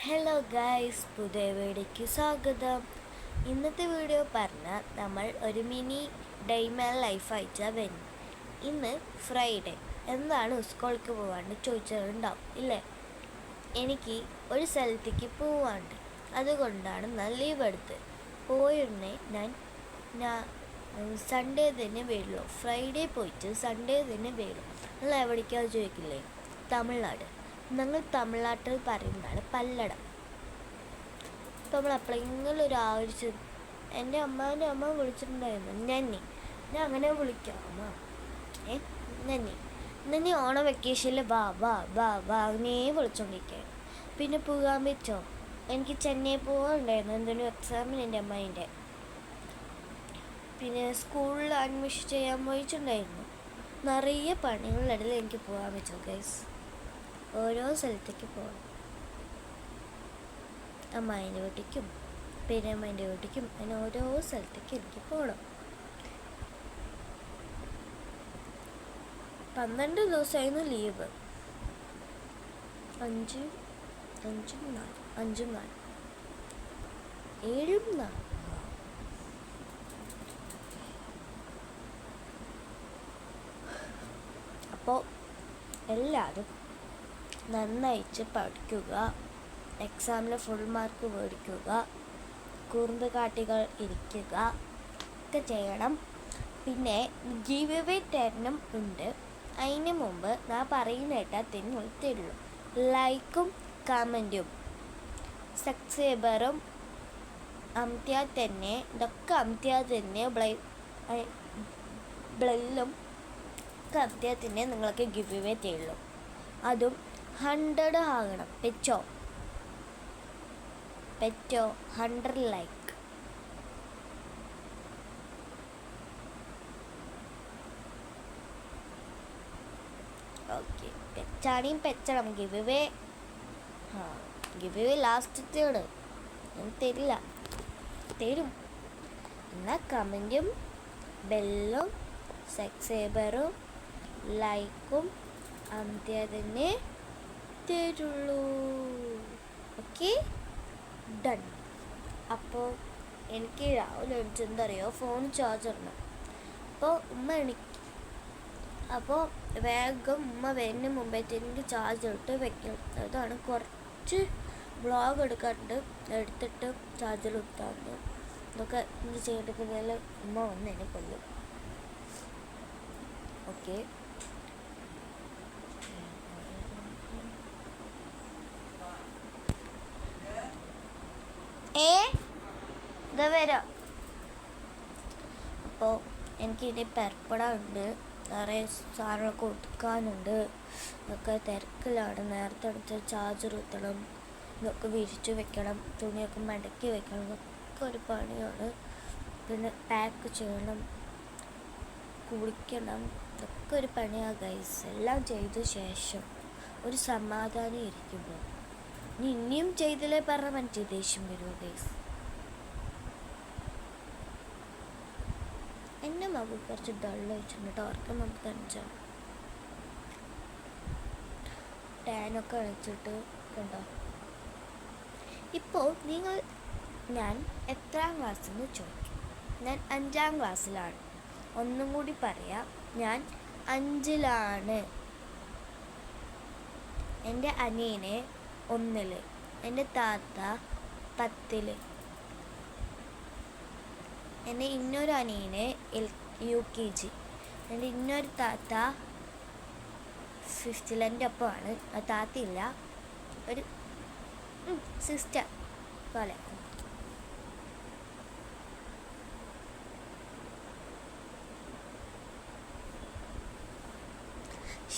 Hello guys, പുതിയ വീഡിയോയ്ക്ക് സ്വാഗതം. ഇന്നത്തെ വീഡിയോ പറഞ്ഞാൽ നമ്മൾ ഒരു മിനി ഡേ മൈ ലൈഫ് അയച്ചാൽ വരും. ഇന്ന് ഫ്രൈഡേ, എന്താണ് സ്കൂളിലേക്ക് പോകാണ്ട് ചോദിച്ചിട്ടുണ്ടാവും ഇല്ലേ? എനിക്ക് ഒരു സ്ഥലത്തേക്ക് പോവാണ്ട്, അതുകൊണ്ടാണ് ഞാൻ ലീവ് എടുത്ത് പോയിരുന്നേ. ഞാൻ സൺഡേ തന്നെ വരുള്ളൂ. ഫ്രൈഡേ പോയിട്ട് സൺഡേ തന്നെ വരും. നിങ്ങൾ എവിടേക്കാണ് ചോദിക്കില്ലേ? തമിഴ്നാട്. ഞങ്ങൾ തമിഴ്നാട്ടിൽ പറയുന്നതാണ് പല്ലടം. ഇപ്പം നമ്മൾ എപ്പോഴെങ്കിലും ഒരു ആവശ്യം എൻ്റെ അമ്മ വിളിച്ചിട്ടുണ്ടായിരുന്നു ഞാൻ അങ്ങനെ വിളിക്കാം അമ്മ നന്നി ഓണം വെക്കേഷനിൽ വാ വാ വാ വാ അങ്ങനെ വിളിച്ചോണ്ടിരിക്കുക. പിന്നെ പോകാൻ പറ്റോ? എനിക്ക് ചെന്നൈ പോകാനുണ്ടായിരുന്നു എന്തെങ്കിലും എക്സാമിന് എൻ്റെ അമ്മേൻ്റെ. പിന്നെ സ്കൂളിൽ അഡ്മിഷൻ ചെയ്യാൻ പോയിട്ടുണ്ടായിരുന്നു. നിറയെ പണികളിടയിൽ എനിക്ക് പോകാൻ പറ്റുമോ ഗൈസ്? ഓരോ സ്ഥലത്തേക്ക് പോകണം. അമ്മായിൻ്റെ വീട്ടിലേക്കും പിന്നെ അമ്മേൻ്റെ വീട്ടിലേക്കും അങ്ങനെ ഓരോ സ്ഥലത്തേക്ക് എനിക്ക് പോകണം. 12 ദിവസമായിരുന്നു ലീവ്. 5 4 7 4. അപ്പോൾ എല്ലാവരും നന്നായിട്ട് പഠിക്കുക, എക്സാമിൽ ഫുൾ മാർക്ക് മേടിക്കുക, കുറുമ്പ് കാട്ടികൾ ഇരിക്കുക ഒക്കെ ചെയ്യണം. പിന്നെ ഗിവ് അവേ തരണം ഉണ്ട്. അതിന് മുമ്പ് ഞാൻ പറയുന്നേട്ടാ തരുള്ളൂ. ലൈക്കും കമൻറ്റും സബ്സ്ക്രൈബറും അമർത്തിയാൽ തന്നെ, ഇതൊക്കെ അമർത്തിയാൽ തന്നെ ബെല്ലും ഒക്കെ അമർത്തിയാൽ തന്നെ നിങ്ങൾക്ക് ഗിവ് അവേ തരുള്ളൂ. അതും 100 ആകണം. പെറ്റോ 100 ലൈക്ക്. ഓക്കെ, പെച്ചാണെങ്കിൽ പെച്ചണം. ഗിവ് അവേ ലാസ്റ്റത്തേണ്. ഞാൻ തരും. എന്നാൽ കമൻറ്റും ബെല്ലും സബ്സ്ക്രൈബറും ലൈക്കും അമർത്തിയാൽ തന്നെ തരുള്ളൂ. Okay, done. അപ്പോൾ എനിക്ക് രാവിലെ എണിച്ചെന്താ അറിയോ, ഫോൺ ചാർജ് ഇടണം. അപ്പോൾ ഉമ്മ അപ്പോൾ വേഗം ഉമ്മ വരുന്ന മുമ്പായിട്ട് എനിക്ക് ചാർജ് ഇട്ട് വെക്കണം. അതാണ് കുറച്ച് വ്ളോഗ് എടുത്തിട്ട് ചാർജർ ഇട്ടാണ്. ഇതൊക്കെ എനിക്ക് ചെയ്തിട്ടുണ്ടെങ്കിൽ ഉമ്മ വന്ന് എന്നെ കൊല്ലും. ഓക്കെ, ഇതാ വരാം. അപ്പോൾ എനിക്കിനി പെരപ്പെടാനുണ്ട്, നിറയെ സാധനങ്ങളൊക്കെ ഒതുക്കാനുണ്ട്. ഇതൊക്കെ തിരക്കിലാണ്. നേരത്തെ എടുത്ത് ചാർജർ കുത്തണം, ഇതൊക്കെ വിരിച്ച് വെക്കണം, തുണിയൊക്കെ മടക്കി വെക്കണം. ഇതൊക്കെ ഒരു പണിയാണ്. പിന്നെ പാക്ക് ചെയ്യണം, കുളിക്കണം, ഇതൊക്കെ ഒരു പണിയാണ് ഗൈസ്. എല്ലാം ചെയ്ത ശേഷം ഒരു സമാധാനം ഇരിക്കുമ്പോൾ ഇനിയും ചെയ്തില്ലേ പറഞ്ഞാൽ മനസ്സിൽ ദേഷ്യം വരുമോ ഗൈസ്? എൻ്റെ മകൾ കുറച്ച് ഡള്ള് വെച്ചിട്ടുണ്ട്. അവർക്ക് നമുക്ക് കാണിച്ചാൽ ടാനൊക്കെ അഴിച്ചിട്ട് കണ്ടോ. ഇപ്പോൾ ഞാൻ എത്രാം ക്ലാസ്സെന്ന് ചോദിക്കും. ഞാൻ 5ാം ക്ലാസ്സിലാണ്. ഒന്നും കൂടി പറയാം, ഞാൻ 5ലാണ്. എൻ്റെ അനിയനെ 1, എൻ്റെ താത്ത 10. എൻ്റെ ഇന്നൊരു അനിയനെ UKG. എൻ്റെ ഇന്നൊരു താത്ത 5th. എൻ്റെ ഒപ്പമാണ്. ആ താത്തയില്ല, ഒരു സിസ്റ്റർ പോലെ.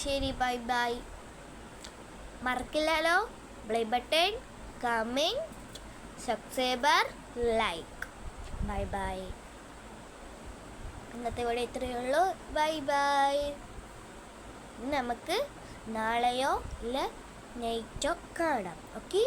ശരി, ബൈ ബൈ. മറക്കില്ലല്ലോ play button, comment, subscriber, like. Bye bye. ഇന്നത്തെ ഇവിടെ ഇത്രയേ ഉള്ളൂ. Bye bye. നമുക്ക് നാളെയോ ഇല്ല നൈറ്റോ കാണാം. ഓക്കെ.